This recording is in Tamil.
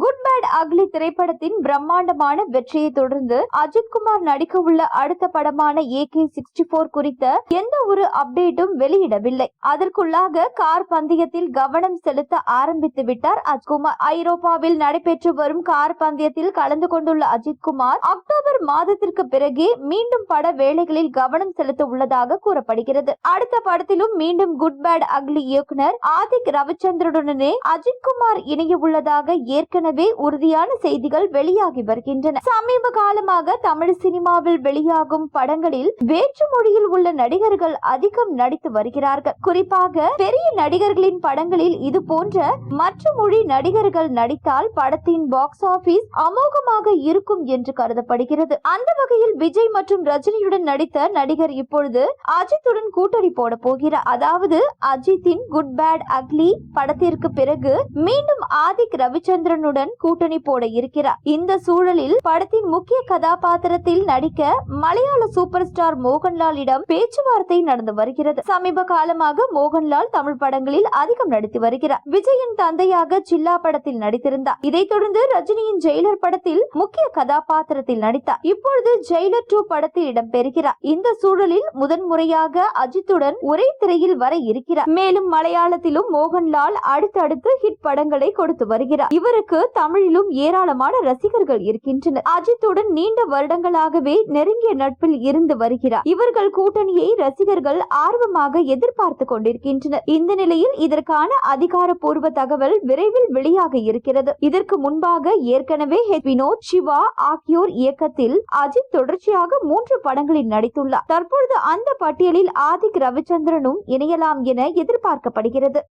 குட் பேட் அக்லி திரைப்படத்தின் பிரம்மாண்டமான வெற்றியை தொடர்ந்து அஜித்குமார் நடிக்க உள்ள அடுத்த படமான AK-64 குறித்த எந்த ஒரு அப்டேட்டும் வெளியிடவில்லை. அதற்குள்ளாக கார் பந்தயத்தில் கவனம் செலுத்த ஆரம்பித்து விட்டார் அஜித்குமார். ஐரோப்பாவில் நடைபெற்று வரும் கார் பந்தயத்தில் கலந்து கொண்டுள்ள அஜித்குமார் அக்டோபர் மாதத்திற்கு பிறகே மீண்டும் பட வேலைகளில் கவனம் செலுத்த உள்ளதாக கூறப்படுகிறது. அடுத்த படத்திலும் மீண்டும் குட் பேட் அக்லி இயக்குனர் ஆதிக் ரவிச்சந்திரனுடனே அஜித்குமார் இணைய உள்ளதாக ஏற்கனவே உறுதியான செய்திகள் வெளியாகி வருகின்றன. சமீப காலமாக தமிழ் சினிமாவில் வெளியாகும் படங்களில் வேற்று மொழியில் உள்ள நடிகர்கள் அதிகம் நடித்து வருகிறார்கள். குறிப்பாக பெரிய நடிகர்களின் படங்களில் இது போன்ற மற்ற மொழி நடிகர்கள் நடித்தால் படத்தின் பாக்ஸ் ஆபீஸ் அமோகமாக இருக்கும் என்று கருதப்படுகிறது. அந்த வகையில் விஜய் மற்றும் ரஜினியுடன் நடித்த நடிகர் இப்பொழுது அஜித்துடன் கூட்டணி போட போகிறார். அதாவது அஜித்தின் குட் பேட் அக்லி படத்திற்கு பிறகு மீண்டும் ஆதிக் ரவிச்சந்திரனுடன் கூட்டணி போட இருக்கிறார். இந்த சூழலில் படத்தின் முக்கிய கதாபாத்திரத்தில் நடிக்க மலையாள சூப்பர் ஸ்டார் மோகன்லாலிடம் பேச்சுவார்த்தை நடந்து வருகிறது. சமீப காலமாக மோகன்லால் தமிழ் படங்களில் அதிகம் நடித்து வருகிறார். விஜயின் தந்தையாக சில்லா படத்தில் நடித்திருந்தார். இதைத் தொடர்ந்து ரஜினியின் ஜெயிலர் படத்தில் முக்கிய கதாபாத்திரத்தில் நடித்தார். இப்பொழுது ஜெயிலர் 2 படத்தில் இடம்பெறுகிறார். இந்த சூழலில் முதன்முறையாக அஜித்துடன் ஒரே திரையில் வர இருக்கிறார். மேலும் மலையாளத்திலும் மோகன்லால் அடுத்தடுத்து ஹிட் படங்களை கொடுத்து வருகிறார். இவருக்கு தமிழிலும் ஏராளமான ரசிகர்கள் இருக்கின்றனர். அஜித்துடன் நீண்ட வருடங்களாகவே நெருங்கிய நட்பில் இருந்து வருகிறார். இவர்கள் கூட்டணியை ரசிகர்கள் ஆர்வமாக எதிர்பார்த்து கொண்டிருக்கின்றனர். இந்த நிலையில் இதற்கான அதிகாரப்பூர்வ தகவல் விரைவில் வெளியாக இருக்கிறது. இதற்கு முன்பாக ஏற்கனவே வினோத், சிவா ஆகியோர் இயக்கத்தில் அஜித் தொடர்ச்சியாக 3 படங்களில் நடித்துள்ளார். தற்பொழுது அந்த பட்டியலில் ஆதிக் ரவிச்சந்திரனும் இணையலாம் என எதிர்பார்க்கப்படுகிறது.